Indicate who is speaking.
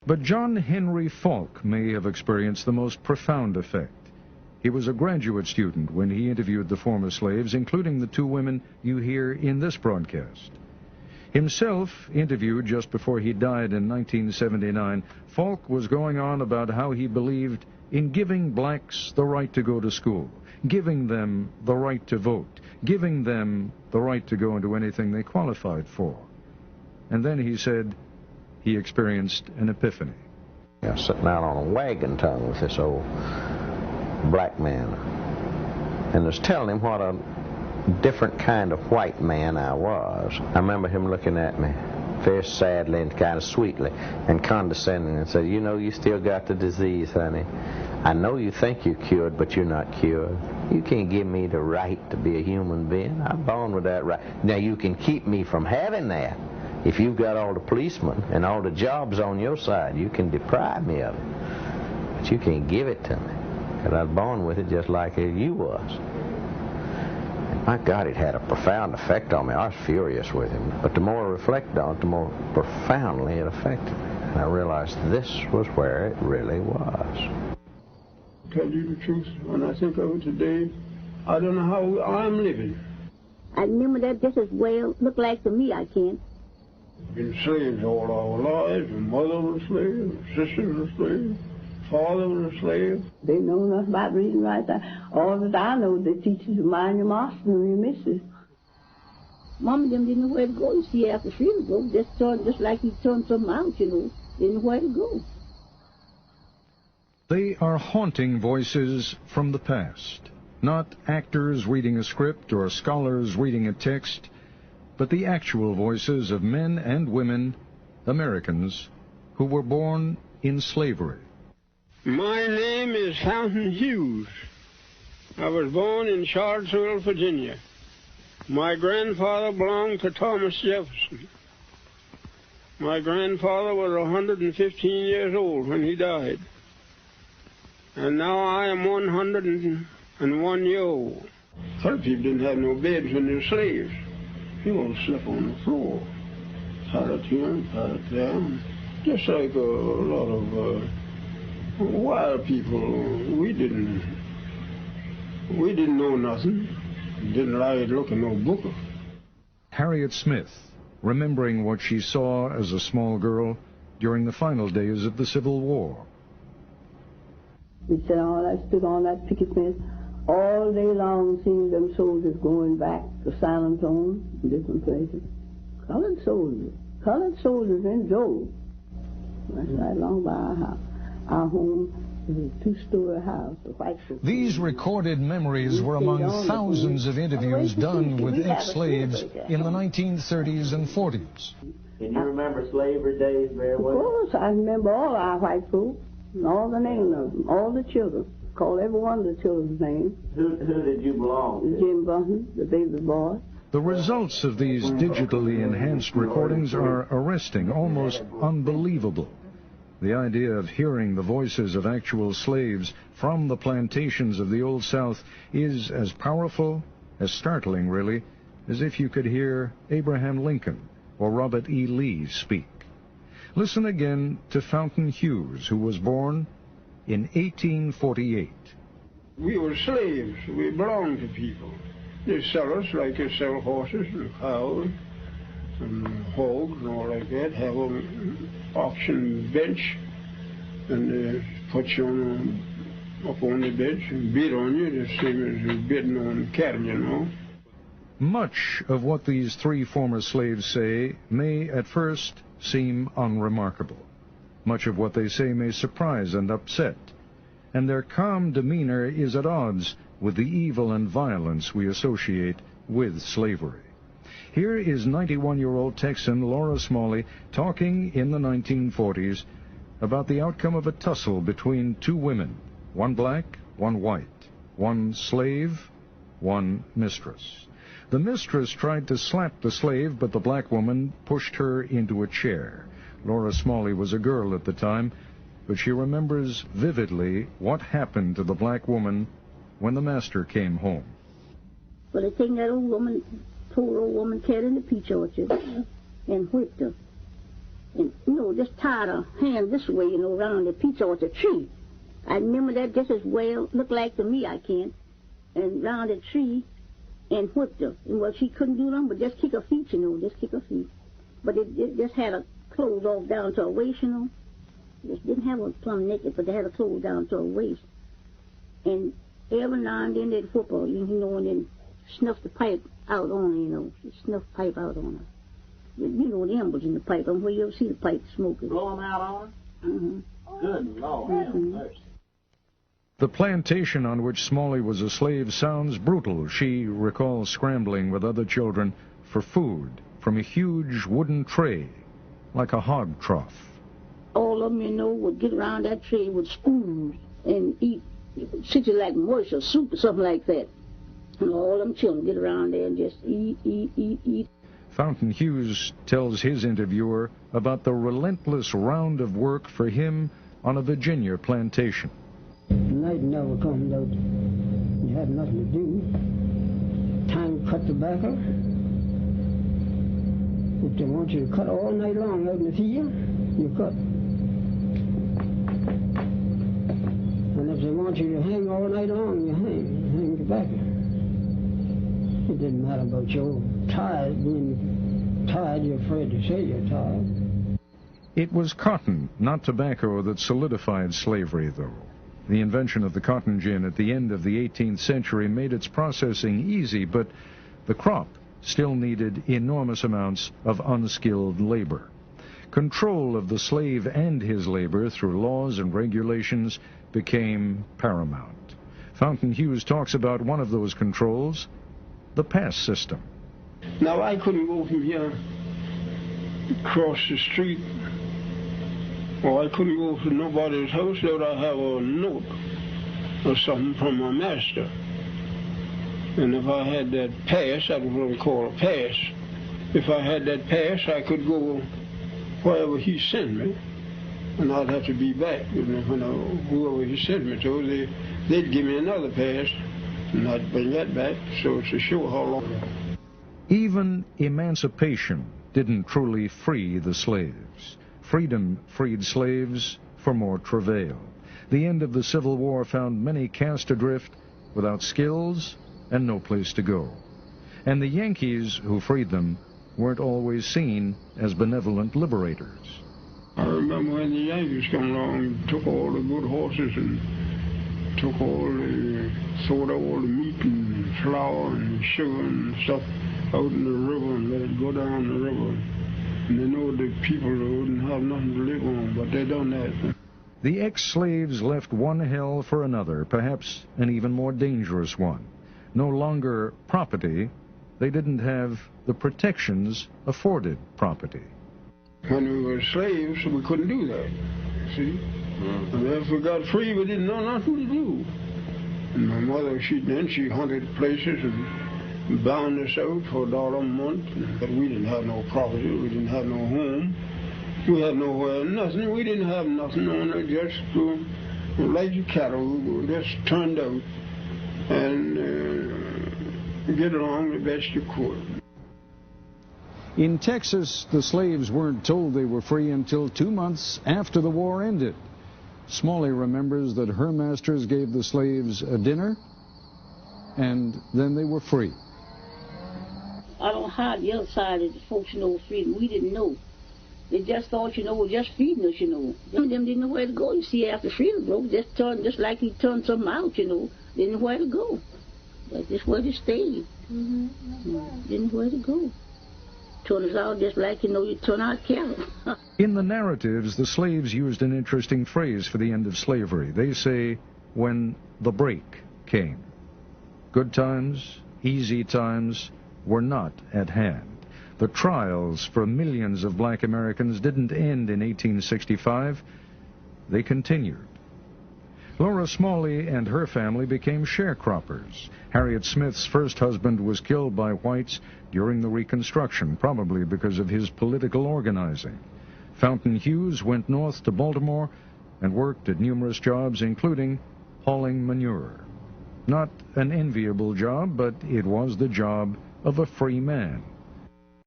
Speaker 1: But John Henry Falk may have experienced the most profound effect. He was a graduate student when he interviewed the former slaves, including the two women you hear in this broadcast. Himself interviewed just before he died in 1979, Falk was going on about how he believed in giving blacks the right to go to school, giving them the right to vote, giving them the right to go into anything they qualified for. And then he said he experienced an epiphany.
Speaker 2: I was sitting out on a wagon tongue with this old black man, and was telling him what a different kind of white man I was. I remember him looking at me very sadly and kind of sweetly and condescending and said, "You know, you still got the disease, honey. I know you think you're cured, but you're not cured. You can't give me the right to be a human being. I'm born with that right. Now, you can keep me from having that. If you've got all the policemen and all the jobs on your side, you can deprive me of it. But you can't give it to me, because I was born with it just like you was." And my God, it had a profound effect on me. I was furious with him. But the more I reflected on it, the more profoundly it affected me. And I realized this was where it really was.
Speaker 3: Tell you the truth, when I think of it today, I don't know how I'm living.
Speaker 4: I remember that just as well. Look like to me, I can.
Speaker 3: Been slaves all our lives. Mother was a slave, sister was a slave, father was a slave.
Speaker 4: They know nothing about reading right there. All that I know, they teach you to mind your master and your missus. Mom and them didn't know where to go. You see, after she would go, just like he turned something out, you know. Didn't know where to go.
Speaker 1: They are haunting voices from the past, not actors reading a script or scholars reading a text, but the actual voices of men and women, Americans, who were born in slavery.
Speaker 3: My name is Fountain Hughes. I was born in Charlottesville, Virginia. My grandfather belonged to Thomas Jefferson. My grandfather was 115 years old when he died. And now I am 101 years old. Other people didn't have no beds when they were slaves. You all slept on the floor. Sat up here, sat up there. Just like a lot of wild people. We didn't know nothing. Didn't like to look at no book.
Speaker 1: Harriet Smith, remembering what she saw as a small girl during the final days of the Civil War.
Speaker 4: We said, I stood on that picket fence all day long, seeing them soldiers going back to San Antonio and different places. Colored soldiers in droves. That's right along by our house. Our home is a two-story house, a white house.
Speaker 1: These recorded memories were among thousands of interviews done with ex-slaves in the 1930s and 40s.
Speaker 5: Can you remember slavery days very well?
Speaker 4: Of course, I remember all our white folks. And all the names of them, all the children. Call every one of the children's names.
Speaker 5: Who did you belong to?
Speaker 4: Jim Bunton, the baby boy.
Speaker 1: The results of these digitally enhanced recordings are arresting, almost unbelievable. The idea of hearing the voices of actual slaves from the plantations of the Old South is as powerful, as startling really, as if you could hear Abraham Lincoln or Robert E. Lee speak. Listen again to Fountain Hughes, who was born in 1848.
Speaker 3: We were slaves. We belonged to people. They sell us like they sell horses and cows and hogs and all like that. Have an auction bench, and they put you up on the bench and bid on you, the same as you're bidding on cattle, you know.
Speaker 1: Much of what these three former slaves say may at first seem unremarkable. Much of what they say may surprise and upset, and their calm demeanor is at odds with the evil and violence we associate with slavery. Here is 91-year-old Texan Laura Smalley talking in the 1940s about the outcome of a tussle between two women, one black, one white, one slave, one mistress. The mistress tried to slap the slave, but the black woman pushed her into a chair. Laura Smalley was a girl at the time, but she remembers vividly what happened to the black woman when the master came home.
Speaker 4: Well, they taken that poor old woman, cat in the peach orchard and whipped her. and, just tied her hand this way, around the peach orchard tree. I remember that just as well, looked like to me, I can, and round the tree, and whipped her. And well, she couldn't do nothing but just kick her feet, just kick her feet. But it just had her clothes off down to her waist, Just didn't have her plumb naked, but they had her clothes down to her waist. And every now and then they'd whip her, and then snuff the pipe out on her, snuff the pipe out on her. The embers in the pipe. I don't know where you ever see the pipe smoking.
Speaker 5: Blow them out on her?
Speaker 4: Mm-hmm.
Speaker 5: Good Lord.
Speaker 1: The plantation on which Smalley was a slave sounds brutal. She recalls scrambling with other children for food from a huge wooden tray, like a hog trough.
Speaker 4: All of them, would get around that tray with spoons and eat, such like mush or soup or something like that. And all them children get around there and just eat.
Speaker 1: Fountain Hughes tells his interviewer about the relentless round of work for him on a Virginia plantation.
Speaker 6: Night never comes out. You had nothing to do. Time to cut tobacco. If they want you to cut all night long out in the field, you cut. And if they want you to hang all night long, you hang tobacco. It didn't matter about your tired, being tired, you're afraid to say you're tired.
Speaker 1: It was cotton, not tobacco, that solidified slavery, though. The invention of the cotton gin at the end of the 18th century made its processing easy, but the crop still needed enormous amounts of unskilled labor. Control of the slave and his labor through laws and regulations became paramount. Fountain Hughes talks about one of those controls, the pass system.
Speaker 3: Now, I couldn't go from here across the street, or I couldn't go to nobody's house without I have a note or something from my master. And if I had that pass, that was what we call a pass. If I had that pass, I could go wherever he sent me, and I'd have to be back. Whoever he sent me to, they'd give me another pass, and I'd bring that back, so it's to show how long.
Speaker 1: Even emancipation didn't truly free the slaves. Freedom freed slaves for more travail. The end of the Civil War found many cast adrift without skills and no place to go. And the Yankees who freed them weren't always seen as benevolent liberators.
Speaker 3: I remember when the Yankees come along and took all the good horses and took sold all the meat and flour and sugar and stuff out in the river and let it go down the river. And they know the people wouldn't have nothing to live on, but they done that.
Speaker 1: The ex-slaves left one hell for another, perhaps an even more dangerous one. No longer property, they didn't have the protections afforded property.
Speaker 3: When we were slaves, we couldn't do that, see? And if we got free, we didn't know nothing to do. And my mother, she hunted places and bound us out for $1 a month. But we didn't have no property, we didn't have no home. We had nowhere, nothing. We didn't have nothing on it, just like the cattle, we just turned out and get along the best you could.
Speaker 1: In Texas, the slaves weren't told they were free until 2 months after the war ended. Smalley remembers that her masters gave the slaves a dinner, and then they were free.
Speaker 4: I don't know how the other side of the folks know freedom. We didn't know. They just thought, we're just feeding us, Them didn't know where to go. You see, after freedom broke, just like he turned something out, didn't know where to go. That's just where they stayed. Didn't know where to go. Turn us out just like, you turn out cattle.
Speaker 1: In the narratives, the slaves used an interesting phrase for the end of slavery. They say, when the break came. Good times, easy times were not at hand. The trials for millions of black Americans didn't end in 1865. They continued. Laura Smalley and her family became sharecroppers. Harriet Smith's first husband was killed by whites during the Reconstruction, probably because of his political organizing. Fountain Hughes went north to Baltimore and worked at numerous jobs, including hauling manure. Not an enviable job, but it was the job of a free man.